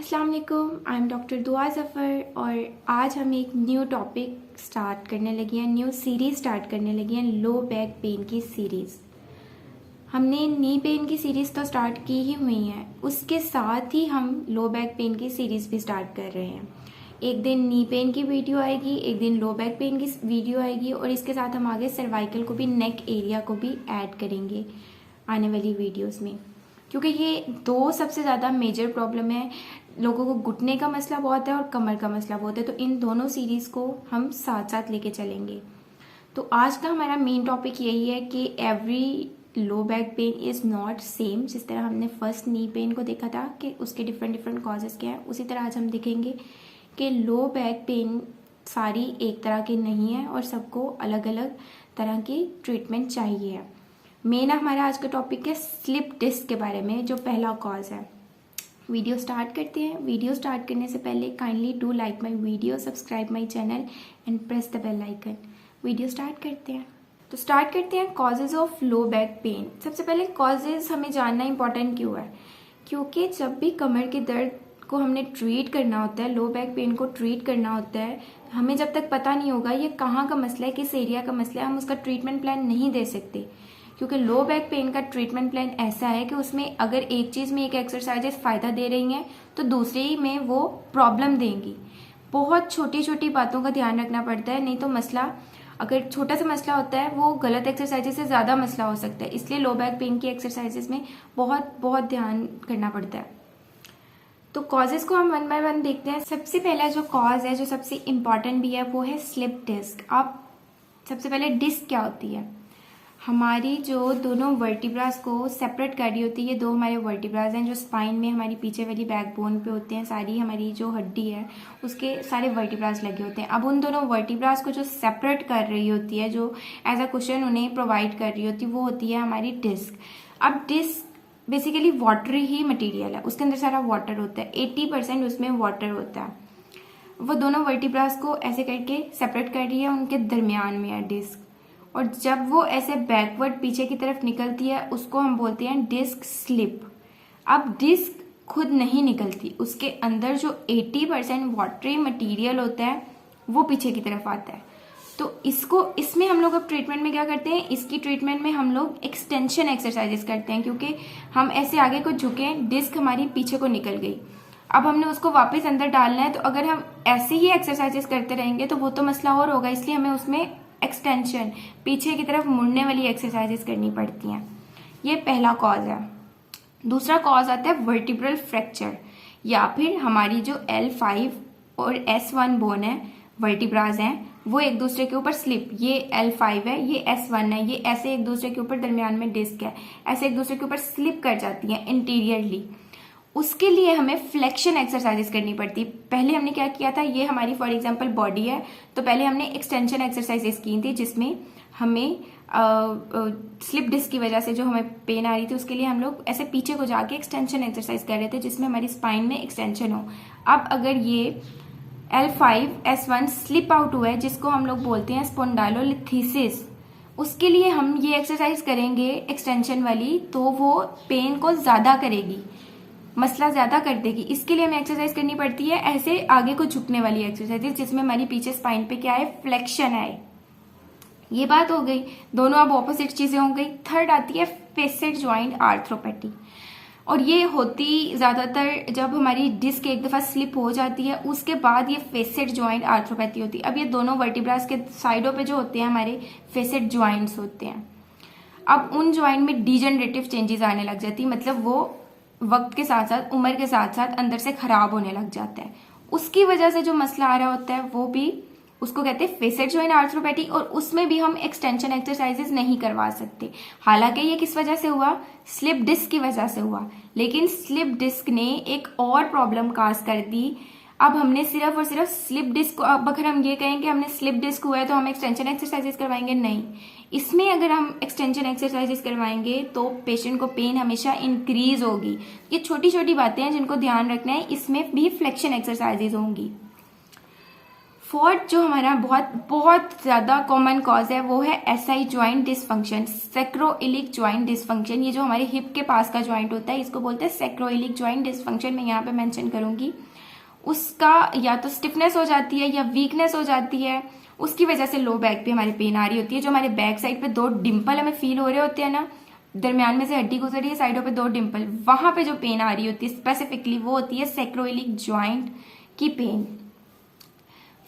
अस्सलाम वालेकुम, I am doctor दुआ ज़फ़र और आज हम एक न्यू टॉपिक स्टार्ट करने लगे हैं, न्यू सीरीज़ स्टार्ट करने लगे हैं, लो बैक पेन की सीरीज़। हमने नी पेन की सीरीज़ तो स्टार्ट की ही हुई है, उसके साथ ही हम लो बैक पेन की सीरीज़ भी स्टार्ट कर रहे हैं। एक दिन नी पेन की वीडियो आएगी, एक दिन लो बैक पेन की वीडियो आएगी और इसके साथ हम आगे सर्वाइकल को भी, नेक एरिया को भी ऐड करेंगे आने वाली वीडियोज़ में, क्योंकि ये दो सबसे ज़्यादा मेजर प्रॉब्लम है। लोगों को घुटने का मसला बहुत है और कमर का मसला बहुत है, तो इन दोनों सीरीज़ को हम साथ साथ लेके चलेंगे। तो आज का हमारा मेन टॉपिक यही है कि every low back pen is not same. जिस तरह हमने फर्स्ट नी पेन को देखा था कि उसके डिफरेंट डिफरेंट कॉजेज़ क्या हैं, उसी तरह आज हम देखेंगे कि लो बैक पेन सारी एक तरह की नहीं है और सबको अलग अलग तरह की ट्रीटमेंट चाहिए। मेन हमारा आज का टॉपिक है स्लिप डिस्क के बारे में, जो पहला कॉज है। वीडियो स्टार्ट करते हैं। वीडियो स्टार्ट करने से पहले kindly do like my video, subscribe my channel and press the bell icon. Video start करते हैं। तो स्टार्ट करते हैं causes of low back pain. सबसे पहले कॉजेज हमें जानना इंपॉर्टेंट क्यों है, क्योंकि जब भी कमर के दर्द को हमने ट्रीट करना होता है, लो बैक पेन को ट्रीट करना होता है, हमें जब तक पता नहीं होगा ये कहाँ का मसला है, किस एरिया का मसला है, हम उसका ट्रीटमेंट प्लान नहीं दे सकते। क्योंकि लो बैक पेन का ट्रीटमेंट प्लान ऐसा है कि उसमें अगर एक चीज़ में एक एक्सरसाइजेस फ़ायदा दे रही हैं तो दूसरी में वो प्रॉब्लम देंगी। बहुत छोटी छोटी बातों का ध्यान रखना पड़ता है, नहीं तो मसला, अगर छोटा सा मसला होता है वो गलत एक्सरसाइजेस से ज़्यादा मसला हो सकता है। इसलिए लो बैक पेन की एक्सरसाइजेस में बहुत बहुत ध्यान करना पड़ता है। तो कॉजेज़ को हम वन बाय वन देखते हैं। सबसे पहला जो कॉज है, जो सबसे इम्पॉर्टेंट भी है, वो है स्लिप डिस्क। अब सबसे पहले डिस्क क्या होती है? हमारी जो दोनों वर्टिब्रास को सेपरेट कर रही होती है, ये दो हमारे वर्टिब्रास हैं जो स्पाइन में हमारी पीछे वाली बैकबोन पे होते हैं। सारी हमारी जो हड्डी है उसके सारे वर्टिब्रास लगे होते हैं। अब उन दोनों वर्टिब्रास को जो सेपरेट कर रही होती है, जो एज अ कुशन उन्हें प्रोवाइड कर रही होती है, वो होती है हमारी डिस्क। अब डिस्क बेसिकली वाटरी ही मटीरियल है, उसके अंदर सारा वाटर होता है, 80% उसमें वाटर होता है। वो दोनों वर्टिब्रास को ऐसे करके सेपरेट कर रही है, उनके दरमियान में है डिस्क। और जब वो ऐसे बैकवर्ड पीछे की तरफ निकलती है उसको हम बोलते हैं डिस्क स्लिप। अब डिस्क खुद नहीं निकलती, उसके अंदर जो 80% वाटरी मटेरियल होता है वो पीछे की तरफ आता है। तो इसमें हम लोग अब ट्रीटमेंट में क्या करते हैं, इसकी ट्रीटमेंट में हम लोग एक्सटेंशन एक्सरसाइजेस करते हैं, क्योंकि हम ऐसे आगे को झुके, डिस्क हमारी पीछे को निकल गई, अब हमने उसको वापस अंदर डालना है। तो अगर हम ऐसे ही एक्सरसाइजेस करते रहेंगे तो वो तो मसला और होगा, इसलिए हमें उसमें एक्सटेंशन, पीछे की तरफ मुड़ने वाली एक्सरसाइजेस करनी पड़ती हैं। ये पहला कॉज है। दूसरा कॉज आता है वर्टिब्रल फ्रैक्चर, या फिर हमारी जो L5 और S1 बोन है, वर्टिब्रास हैं, वो एक दूसरे के ऊपर स्लिप, ये L5 है, ये S1 है, ये ऐसे एक दूसरे के ऊपर दरमियान में डिस्क है, ऐसे एक दूसरे के ऊपर स्लिप कर जाती हैं इंटीरियरली। उसके लिए हमें फ्लेक्शन एक्सरसाइजेस करनी पड़ती। पहले हमने क्या किया था, ये हमारी फॉर एग्जांपल बॉडी है, तो पहले हमने एक्सटेंशन एक्सरसाइजेस की थी, जिसमें हमें स्लिप डिस्क की वजह से जो हमें पेन आ रही थी उसके लिए हम लोग ऐसे पीछे को जाके एक्सटेंशन एक्सरसाइज कर रहे थे, जिसमें हमारी स्पाइन में एक्सटेंशन हो। अब अगर ये L5 S1 स्लिप आउट हुआ है, जिसको हम लोग बोलते हैं स्पोंडाइलोलिथेसिस, उसके लिए हम ये एक्सरसाइज करेंगे एक्सटेंशन वाली, तो वो पेन को ज्यादा करेगी, मसला ज्यादा कर देगी। इसके लिए हमें एक्सरसाइज करनी पड़ती है ऐसे आगे को झुकने वाली एक्सरसाइज, जिसमें हमारी पीछे स्पाइन पे क्या है, फ्लेक्शन आए। ये बात हो गई, दोनों अब ऑपोजिट चीजें हो गई। थर्ड आती है फेसेट ज्वाइंट आर्थ्रोपैथी, और ये होती ज्यादातर जब हमारी डिस्क एक दफा स्लिप हो जाती है, उसके बाद ये फेसेट ज्वाइंट आर्थ्रोपैथी होती है। अब ये दोनों वर्टिब्रास के साइडों पे जो होते हैं हमारे फेसेट ज्वाइंट्स होते हैं। अब उन ज्वाइंट में डिजेनरेटिव चेंजेस आने लग जाती है, मतलब वो वक्त के साथ साथ, उम्र के साथ साथ अंदर से खराब होने लग जाता है। उसकी वजह से जो मसला आ रहा होता है वो भी, उसको कहते हैं फेसेट ज्वाइंट आर्थ्रोपैथी, और उसमें भी हम एक्सटेंशन एक्सरसाइजेस नहीं करवा सकते। हालांकि ये किस वजह से हुआ, स्लिप डिस्क की वजह से हुआ, लेकिन स्लिप डिस्क ने एक और प्रॉब्लम काज कर दी। अब हमने सिर्फ और सिर्फ स्लिप डिस्क को, अब अगर हम ये कहें कि हमने स्लिप डिस्क हुआ है तो हम एक्सटेंशन एक्सरसाइजेस करवाएंगे, नहीं। इसमें अगर हम एक्सटेंशन एक्सरसाइजेस करवाएंगे तो पेशेंट को पेन हमेशा इंक्रीज होगी। ये छोटी छोटी बातें हैं जिनको ध्यान रखना है। इसमें भी फ्लेक्शन एक्सरसाइजेस होंगी। फोर्थ जो हमारा बहुत बहुत ज़्यादा कॉमन कॉज है वो है SI joint dysfunction, sacroiliac joint dysfunction. ये जो हमारे हिप के पास का ज्वाइंट होता है इसको बोलते हैं सैक्रोइलिक ज्वाइंट डिसफंक्शन। मैं यहाँ पे मेंशन करूंगी। उसका या तो स्टिफनेस हो जाती है या वीकनेस हो जाती है, उसकी वजह से लो बैक पे हमारी पेन आ रही होती है। जो हमारे बैक साइड पे 2 डिम्पल हमें फील हो रहे होते हैं ना, दरमियान में से हड्डी गुजर रही है, साइडों पे 2 डिम्पल, वहां पे जो पेन आ रही होती है स्पेसिफिकली वो होती है सैक्रोइलिक ज्वाइंट की पेन।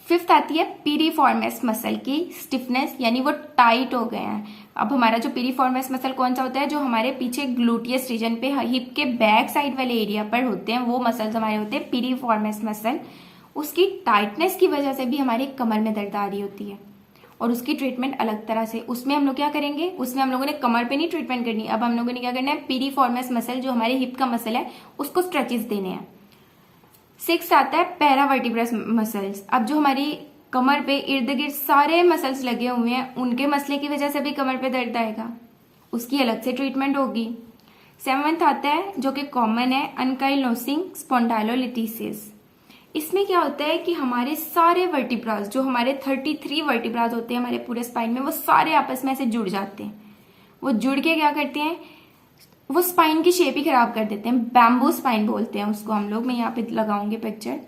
फिफ्थ आती है पीरिफॉर्मस मसल की स्टिफनेस, यानी वो टाइट हो गए हैं। अब हमारा जो पीरिफॉर्मस मसल कौन सा होता है, जो हमारे पीछे ग्लूटियस रीजन पे हिप के बैक साइड वाले एरिया पर होते हैं, वो मसल्स हमारे होते हैं पीरिफॉर्मस मसल। उसकी टाइटनेस की वजह से भी हमारी कमर में दर्द आ रही होती है और उसकी ट्रीटमेंट अलग तरह से। उसमें हम लोग क्या करेंगे, उसमें हम लोगों ने कमर पे नहीं ट्रीटमेंट करनी, अब हम लोगों ने क्या करना है, पीरिफॉर्मस मसल जो हमारे हिप का मसल है उसको स्ट्रेचेस देने हैं। 6 आता है पैरावर्टिब्रस मसल्स। अब जो हमारी कमर पे इर्द गिर्द सारे मसल्स लगे हुए हैं, उनके मसले की वजह से भी कमर पे दर्द आएगा, उसकी अलग से ट्रीटमेंट होगी। 7th आता है जो कि कॉमन है, अनकाइलोसिंग स्पॉन्डाइलोलिटिसिस। इसमें क्या होता है कि हमारे सारे वर्टिब्रास, जो हमारे 33 वर्टिब्रास होते हैं हमारे पूरे स्पाइन में, वो सारे आपस में ऐसे जुड़ जाते हैं। वो जुड़ के क्या करते हैं, वो स्पाइन की शेप ही खराब कर देते हैं। बैम्बू स्पाइन बोलते हैं उसको हम लोग। मैं यहाँ पे लगाऊंगी पिक्चर।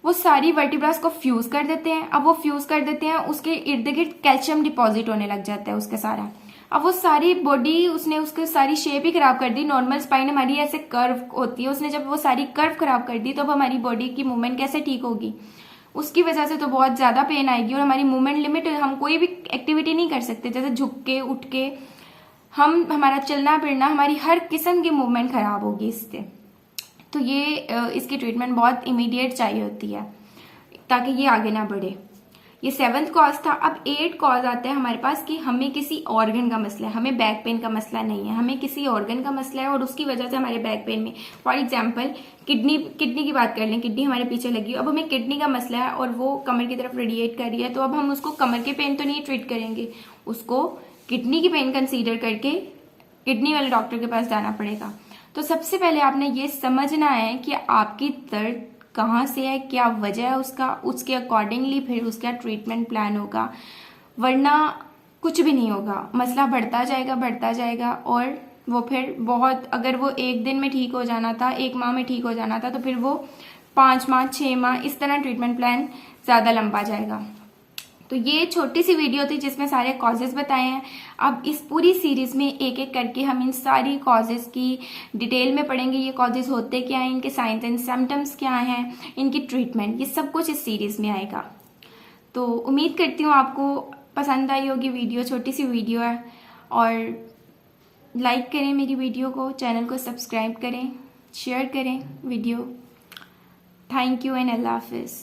वो सारी वर्टिब्रास को फ्यूज कर देते हैं। अब वो फ्यूज कर देते हैं, उसके इर्द गिर्द कैल्शियम डिपॉजिट होने लग जाता है उसका सारा। अब वो सारी बॉडी, उसने उसकी सारी शेप ही खराब कर दी। नॉर्मल स्पाइन हमारी ऐसे कर्व होती है, उसने जब वो सारी कर्व खराब कर दी तो अब हमारी बॉडी की मूवमेंट कैसे ठीक होगी, उसकी वजह से तो बहुत ज्यादा पेन आएगी और हमारी मूवमेंट लिमिट, हम कोई भी एक्टिविटी नहीं कर सकते, जैसे झुक के उठ के हमारा चलना फिरना, हमारी हर किस्म की मूवमेंट खराब होगी इससे। तो ये इसकी ट्रीटमेंट बहुत इमीडिएट चाहिए होती है ताकि ये आगे ना बढ़े। ये 7th कॉज था। अब 8th कॉज आता है हमारे पास कि हमें किसी ऑर्गन का मसला है, हमें बैक पेन का मसला नहीं है, हमें किसी ऑर्गन का मसला है और उसकी वजह से हमारे बैक पेन में, फॉर एग्जाम्पल किडनी की बात कर लें, किडनी हमारे पीछे लगी, अब हमें किडनी का मसला है और वो कमर की तरफ रेडिएट कर रही है, तो अब हम उसको कमर के पेन तो नहीं ट्रीट करेंगे, उसको किडनी की पेन कंसीडर करके किडनी वाले डॉक्टर के पास जाना पड़ेगा। तो सबसे पहले आपने ये समझना है कि आपकी दर्द कहाँ से है, क्या वजह है उसका, उसके अकॉर्डिंगली फिर उसका ट्रीटमेंट प्लान होगा, वरना कुछ भी नहीं होगा। मसला बढ़ता जाएगा और वो फिर बहुत, अगर वो 1 दिन में ठीक हो जाना था, 1 माह में ठीक हो जाना था, तो फिर वो 5 माह 6 माह इस तरह ट्रीटमेंट प्लान ज़्यादा लंबा जाएगा। तो ये छोटी सी वीडियो थी जिसमें सारे कॉजेज बताए हैं। अब इस पूरी सीरीज में एक एक करके हम इन सारी कॉजेज की डिटेल में पढ़ेंगे। ये कॉजेज होते क्या हैं, इनके साइंस एंड सिम्टम्स क्या हैं, इनकी ट्रीटमेंट, ये सब कुछ इस सीरीज में आएगा। तो उम्मीद करती हूँ आपको पसंद आई होगी वीडियो, छोटी सी वीडियो है। और लाइक करें मेरी वीडियो को, चैनल को सब्सक्राइब करें, शेयर करें वीडियो। थैंक यू एंड अल्लाह हाफिज़।